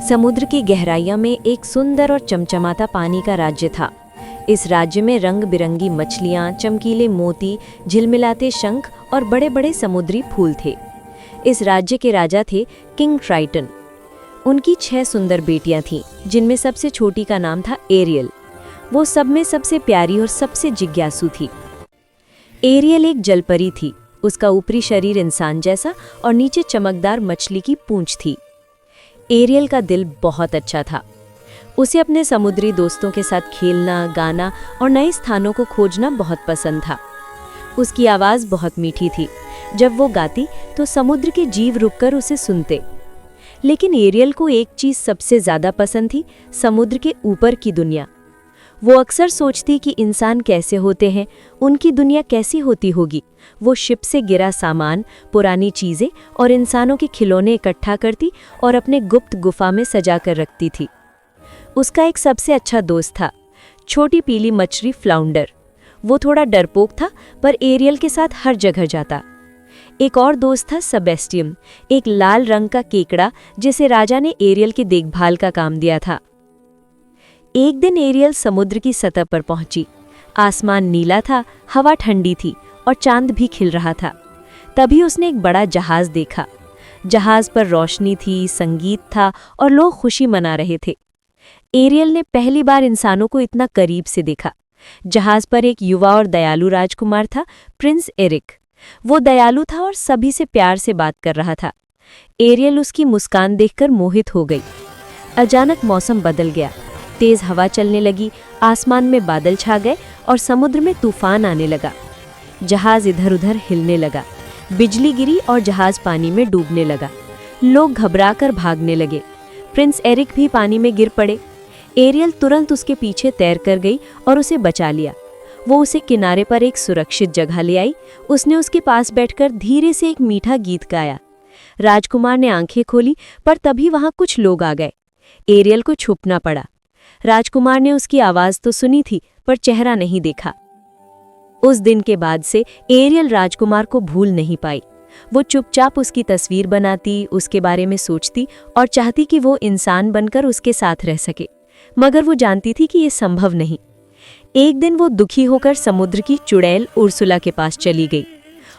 समुद्र की गहराइयों में एक सुंदर और चमचमाता पानी का राज्य था। इस राज्य में रंग बिरंगी मछलियाँ, चमकीले मोती, झिलमिलाते शंख और बड़े बड़े समुद्री फूल थे। इस राज्य के राजा थे किंग ट्राइटन। उनकी 6 सुंदर बेटियां थीं, जिनमें सबसे छोटी का नाम था एरियल। वो सब में सबसे प्यारी और सबसे जिज्ञासु थी। एरियल एक जलपरी थी। उसका ऊपरी शरीर इंसान जैसा और नीचे चमकदार मछली की पूंछ थी। एरियल का दिल बहुत अच्छा था। उसे अपने समुद्री दोस्तों के साथ खेलना, गाना और नए स्थानों को खोजना बहुत पसंद था। उसकी आवाज़ बहुत मीठी थी। जब वो गाती तो समुद्र के जीव रुककर उसे सुनते। लेकिन एरियल को एक चीज़ सबसे ज़्यादा पसंद थी, समुद्र के ऊपर की दुनिया। वो अक्सर सोचती कि इंसान कैसे होते हैं, उनकी दुनिया कैसी होती होगी। वो शिप से गिरा सामान, पुरानी चीज़ें और इंसानों के खिलौने इकट्ठा करती और अपने गुप्त गुफा में सजा कर रखती थी। उसका एक सबसे अच्छा दोस्त था, छोटी पीली मछली फ्लाउंडर। वो थोड़ा डरपोक था, पर एरियल के साथ हर जगह जाता। एक और दोस्त था सेबेस्टियन, एक लाल रंग का केकड़ा जिसे राजा ने एरियल की देखभाल का काम दिया था। एक दिन एरियल समुद्र की सतह पर पहुंची। आसमान नीला था, हवा ठंडी थी और चांद भी खिल रहा था। तभी उसने एक बड़ा जहाज देखा। जहाज पर रोशनी थी, संगीत था और लोग खुशी मना रहे थे। एरियल ने पहली बार इंसानों को इतना करीब से देखा। जहाज पर एक युवा और दयालु राजकुमार था, प्रिंस एरिक। वो दयालु था और सभी से प्यार से बात कर रहा था। एरियल उसकी मुस्कान देखकर मोहित हो गई। अचानक मौसम बदल गया। तेज हवा चलने लगी, आसमान में बादल छा गए और समुद्र में तूफान आने लगा। जहाज इधर उधर हिलने लगा, बिजली गिरी और जहाज पानी में डूबने लगा। लोग घबराकर भागने लगे। प्रिंस एरिक भी पानी में गिर पड़े। एरियल तुरंत उसके पीछे तैर कर गई और उसे बचा लिया। वो उसे किनारे पर एक सुरक्षित जगह ले आई। उसने उसके पास बैठकर धीरे से एक मीठा गीत गाया। राजकुमार ने आंखें खोली, पर तभी वहां कुछ लोग आ गए। एरियल को छुपना पड़ा। राजकुमार ने उसकी आवाज तो सुनी थी, पर चेहरा नहीं देखा। उस दिन के बाद से एरियल राजकुमार को भूल नहीं पाई। वो चुपचाप उसकी तस्वीर बनाती, उसके बारे में सोचती और चाहती कि वो इंसान बनकर उसके साथ रह सके, मगर वो जानती थी कि ये संभव नहीं। एक दिन वो दुखी होकर समुद्र की चुड़ैल उर्सुला के पास चली गई।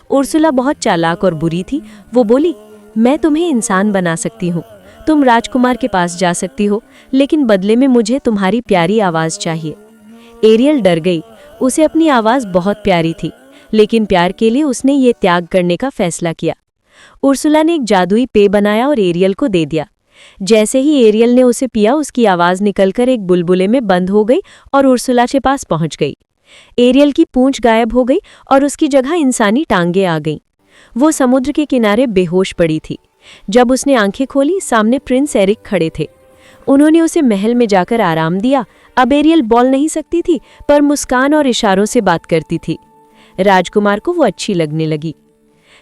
उर्सुला बहुत चालाक और बुरी थी। वो बोली, मैं तुम्हें इंसान बना सकती हूँ, तुम राजकुमार के पास जा सकती हो, लेकिन बदले में मुझे तुम्हारी प्यारी आवाज़ चाहिए। एरियल डर गई। उसे अपनी आवाज़ बहुत प्यारी थी, लेकिन प्यार के लिए उसने ये त्याग करने का फैसला किया। उर्सुला ने एक जादुई पेय बनाया और एरियल को दे दिया। जैसे ही एरियल ने उसे पिया, उसकी आवाज़ निकलकर एक बुलबुले में बंद हो गई और उर्सुला के पास पहुंच गई। एरियल की पूंछ गायब हो गई और उसकी जगह इंसानी टांगें आ गईं। वो समुद्र के किनारे बेहोश पड़ी थी। जब उसने आंखें खोली, सामने प्रिंस एरिक खड़े थे। उन्होंने उसे महल में जाकर आराम दिया। अब एरियल बोल नहीं सकती थी, पर मुस्कान और इशारों से बात करती थी। राजकुमार को वो अच्छी लगने लगी।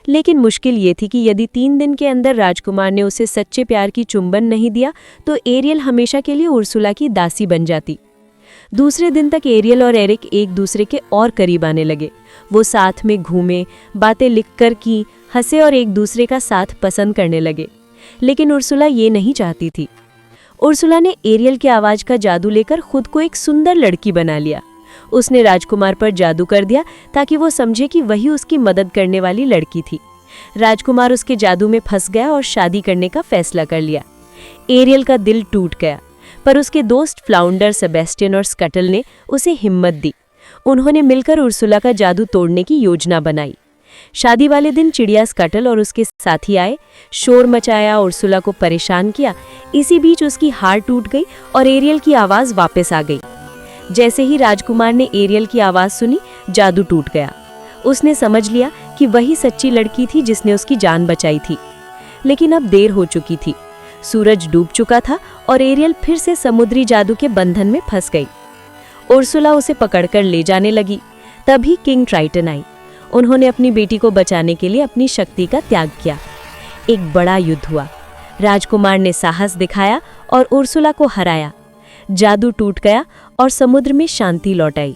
लेकिन मुश्किल ये थी कि यदि 3 दिन के अंदर राजकुमार ने उसे सच्चे प्यार की चुंबन नहीं दिया, तो एरियल हमेशा के लिए उर्सुला की दासी बन जाती। दूसरे दिन तक एरियल और एरिक एक दूसरे के और करीब आने लगे। वो साथ में घूमे, बातें लिखकर की, हंसे और एक दूसरे का साथ पसंद करने लगे। लेकिन उर्सुला ये नहीं चाहती थी। उर्सुला ने एरियल की आवाज़ का जादू लेकर खुद को एक सुंदर लड़की बना लिया। उसने राजकुमार पर जादू कर दिया ताकि वो समझे कि वही उसकी मदद करने वाली लड़की थी। राजकुमार उसके जादू में फंस गया और शादी करने का फैसला कर लिया। एरियल का दिल टूट गया, पर उसके दोस्त फ्लाउंडर, सेबेस्टियन और स्कटल ने उसे हिम्मत दी। उन्होंने मिलकर उर्सुला का जादू तोड़ने की योजना बनाई। शादी वाले दिन चिड़िया स्कटल और उसके साथी आए, शोर मचाया, उर्सुला को परेशान किया। इसी बीच उसकी हार टूट गई और एरियल की आवाज़ वापस आ गई। जैसे ही राजकुमार ने एरियल की आवाज़ सुनी, जादू टूट गया। उसने समझ लिया कि वही सच्ची लड़की थी जिसने उसकी जान बचाई थी। लेकिन अब देर हो चुकी थी। सूरज डूब चुका था और एरियल फिर से समुद्री जादू के बंधन में फंस गई। उर्सुला उसे पकड़कर ले जाने लगी। तभी किंग ट्राइटन आई। उन्होंने अपनी बेटी को बचाने के लिए अपनी शक्ति का त्याग किया। एक बड़ा युद्ध हुआ। राजकुमार ने साहस दिखाया और उर्सुला को हराया। जादू टूट गया और समुद्र में शांति लौट आई।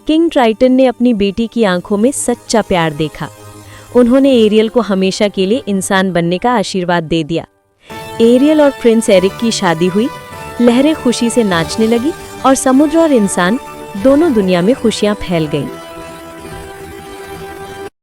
किंग ट्राइटन ने अपनी बेटी की आंखों में सच्चा प्यार देखा। उन्होंने एरियल को हमेशा के लिए इंसान बनने का आशीर्वाद दे दिया। एरियल और प्रिंस एरिक की शादी हुई, लहरें खुशी से नाचने लगी और समुद्र और इंसान दोनों दुनिया में खुशियां फैल गईं।